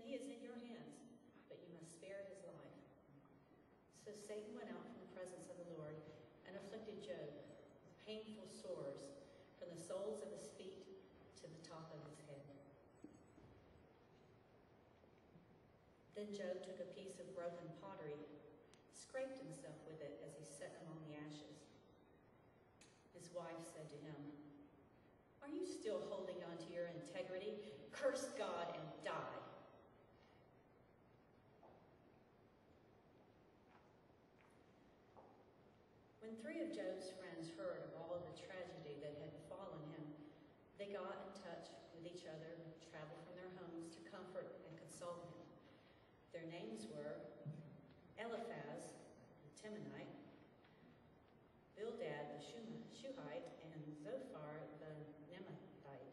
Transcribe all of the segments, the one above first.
he is in your hands, but you must spare his life." So Satan went out from the presence of the Lord and afflicted Job with painful sores from the soles of his feet to the top of his head. Then Job took a piece of broken pottery, scraped himself with it as he sat among the ashes. His wife said to him, "Are you still holding on to your integrity? Curse God and die." When 3 of Job's friends heard of all of the tragedy that had befallen him, they got in touch with each other and traveled from their homes to comfort and console him. Their names were Eliphaz the Temanite, Bildad the Shuhite, and Zophar the Nemathite.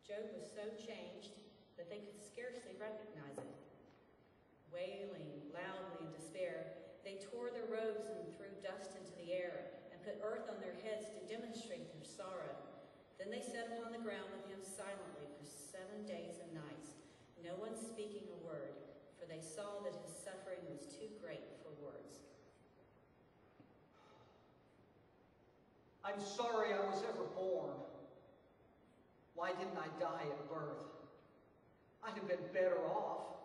Job was so changed that they could scarcely recognize it. Wailing loudly in despair, they tore their robes and threw dust into the air and put earth on their heads to demonstrate their sorrow. Then they sat upon the ground with him silently for 7 days and nights, no one speaking a word, for they saw that his suffering was too great for words. "I'm sorry I was ever born. Why didn't I die at birth? I'd have been better off.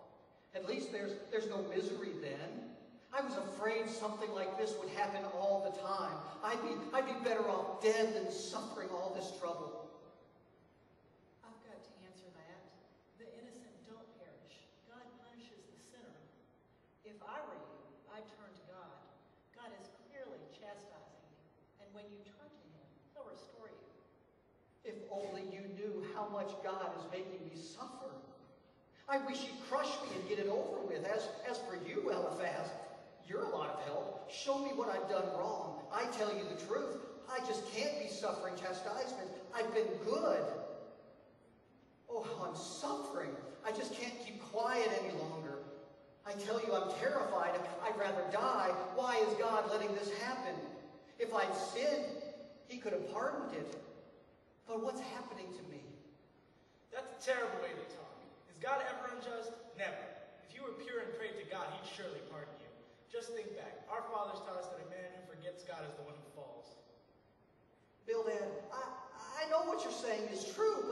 At least there's no misery then. I was afraid something like this would happen all the time. I'd be better off dead than suffering all this trouble." I've got to answer that. The innocent don't perish. God punishes the sinner. If I were you, I'd turn to God. God is clearly chastising you, and when you turn to him, he'll restore you. If only you knew how much God is making me suffer. I wish he'd crush me and get it over with. As for you, Eliphaz, you're a lot of help. Show me what I've done wrong. I tell you the truth. I just can't be suffering chastisement. I've been good. Oh, I'm suffering. I just can't keep quiet any longer. I tell you, I'm terrified. I'd rather die. Why is God letting this happen? If I'd sinned, he could have pardoned it. But what's happening to me? That's a terrible way to talk. Is God ever unjust? Never. If you were pure and prayed to God, he'd surely pardon you. Just think back. Our fathers taught us that a man who forgets God is the one who falls. Bildad, I know what you're saying is true,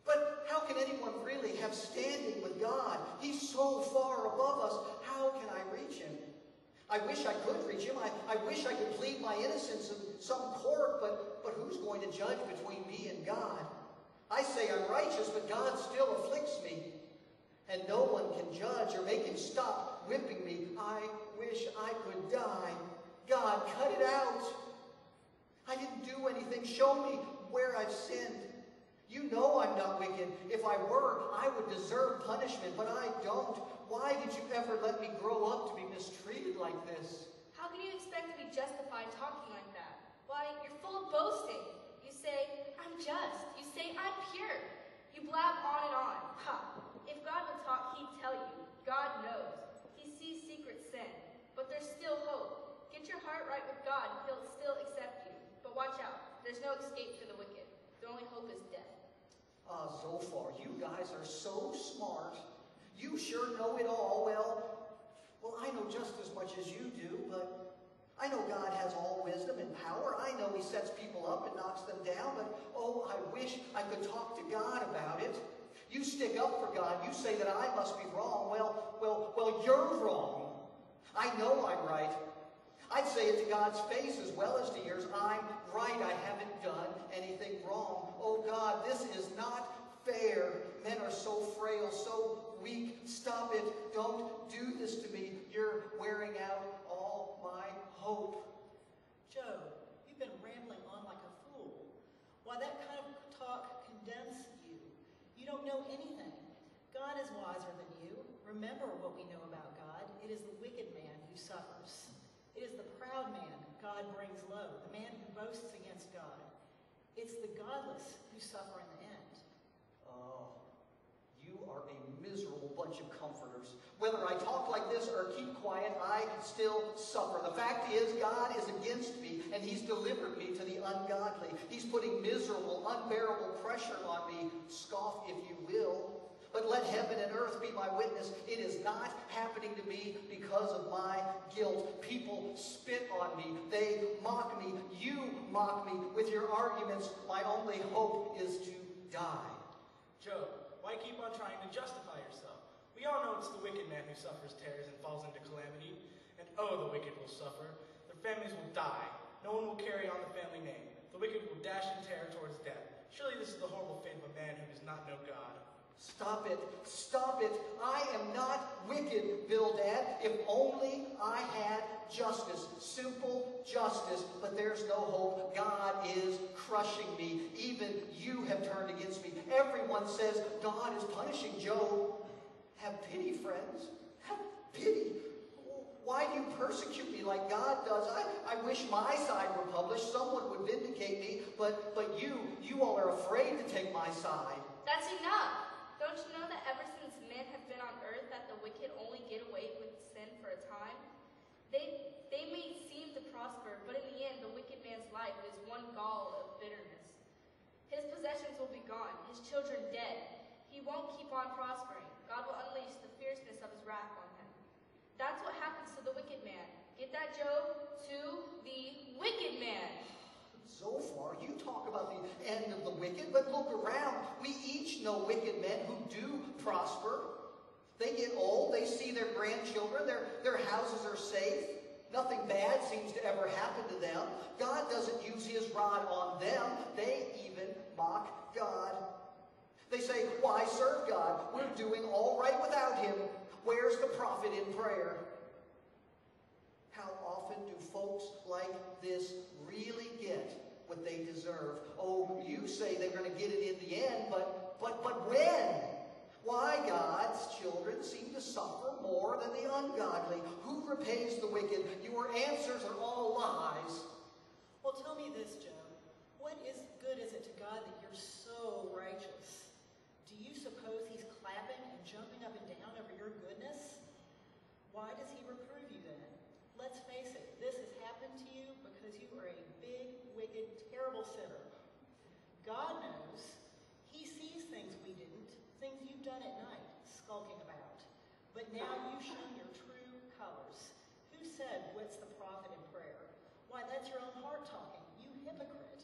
but how can anyone really have standing with God? He's so far above us. How can I reach him? I wish I could reach him. I wish I could plead my innocence in some court, but who's going to judge between me and God? I say I'm righteous, but God still afflicts me. And no one can judge or make him stop whipping me. I wish I could die. God, cut it out. I didn't do anything. Show me where I've sinned. You know I'm not wicked. If I were, I would deserve punishment, but I don't. Why did you ever let me grow up to be mistreated like this? How can you expect to be justified talking like that? Why, you're full of boasting. You say, "I'm just." You say, "I'm pure." You blab on and on. Ha! If God would talk, he'd tell you. God knows. He sees secret sin. But there's still hope. Get your heart right with God. He'll still accept you. But watch out. There's no escape for the wicked. The only hope is death. Zophar, you guys are so smart. You sure know it all. Well, I know just as much as you do, but I know God has all wisdom and power. I know he sets people up and knocks them down, but oh, I wish I could talk to God about it. You stick up for God. You say that I must be wrong. Well, you're wrong. I know I'm right. I'd say it to God's face as well as to yours. I'm right. I haven't done anything wrong. Oh God, this is not fair. Men are so frail, so weak. Stop it. Don't do this to me. You're wearing out all my hope. Job, you've been rambling on like a fool. Why, that kind of talk condemns you. You don't know anything. God is wiser than you. Remember what we know about God. It is the wicked man who suffers. It is the proud man God brings low, the man who boasts against God. It's the godless who suffer in the end. Oh, you are a miserable bunch of comforters. Whether I talk like this or keep quiet, I still suffer. The fact is, God is against me, and he's delivered me to the ungodly. He's putting miserable, unbearable pressure on me. Scoff if you will. But but let heaven and earth be my witness. It is not happening to me because of my guilt. People spit on me. They mock me. You mock me with your arguments. My only hope is to die. Job, why keep on trying to justify yourself? We all know it's the wicked man who suffers terrors and falls into calamity. And oh, the wicked will suffer. Their families will die. No one will carry on the family name. The wicked will dash in terror towards death. Surely this is the horrible fate of a man who does not know God. Stop it. Stop it. I am not wicked, Bildad. If only I had justice. Simple justice. But there's no hope. God is crushing me. Even you have turned against me. Everyone says God is punishing Job. Have pity, friends. Have pity. Why do you persecute me like God does? I wish my side were published. Someone would vindicate me. But you all are afraid to take my side. That's enough. Don't you know that ever since men have been on earth that the wicked only get away with sin for a time? They may seem to prosper, but in the end the wicked man's life is one gall of bitterness. His possessions will be gone, his children dead. He won't keep on prospering. God will unleash the fierceness of his wrath on him. That's what happens to the wicked man. Get that, Job? To the wicked man. So far, you talk about the end of the wicked, but look around. We each know wicked men who do prosper. They get old, they see their grandchildren, their houses are safe. Nothing bad seems to ever happen to them. God doesn't use his rod on them. They even mock God. They say, why serve God? We're doing all right without him. Where's the profit in prayer? How often do folks like this really get what they deserve? Oh, you say they're going to get it in the end, but when? Why God's children seem to suffer more than the ungodly? Who repays the wicked? Your answers are all lies. Well, tell me this, Job. What good is it to God that you're so righteous? Do you suppose he's clapping and jumping up and down over your goodness? Why does he reprove you then? Let's face it, this has happened to you because you are a big, wicked, terrible sinner. God knows. He sees things we didn't, things you've done at night, skulking about. But now you've shown your true colors. Who said, what's the profit in prayer? Why, that's your own heart talking, you hypocrite.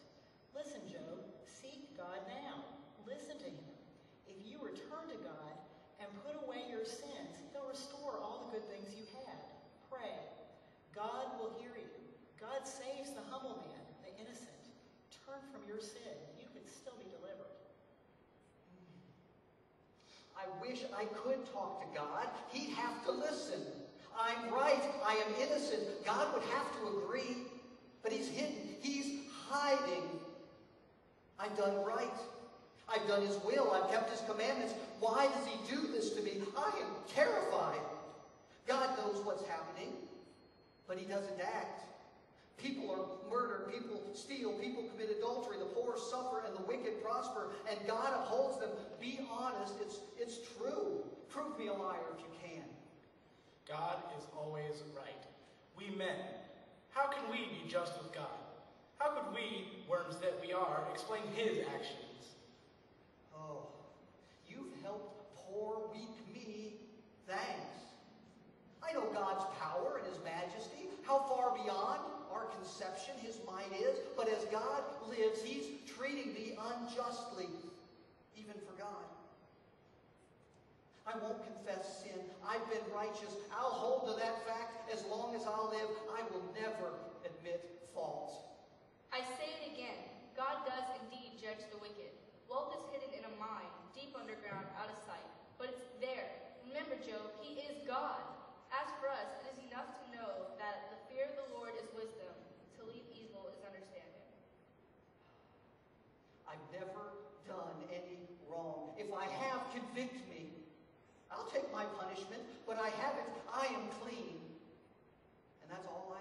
Listen, Job, seek God now. Listen to him. If you return to God and put away your sins, he'll restore all the good things you had. Pray. God will hear you. God saves the humble man, the innocent. Turn from your sin. You could still be delivered. I wish I could talk to God. He'd have to listen. I'm right. I am innocent. God would have to agree. But he's hidden. He's hiding. I've done right. I've done his will. I've kept his commandments. Why does he do this to me? I am terrified. God knows what's happening, but he doesn't act. People are murdered, people steal, people commit adultery, the poor suffer, and the wicked prosper, and God upholds them. Be honest, it's true. Prove me a liar if you can. God is always right. We men, how can we be just with God? How could we, worms that we are, explain his actions? Oh, you've helped poor, weak me. Thanks. I know God's power and his majesty, how far beyond our conception his might is, but as God lives, he's treating me unjustly, even for God. I won't confess sin. I've been righteous. I'll hold to that fact as long as I'll live. I will never admit fault. I say it again, God does indeed judge the wicked. Wealth is hidden in a mine, deep underground, out of sight. But it's there. Remember, Job, he is God. As for us, it is enough to know that the fear of the Lord is wisdom. To leave evil is understanding. I've never done any wrong. If I have, convict me. I'll take my punishment, but I haven't. I am clean. And that's all I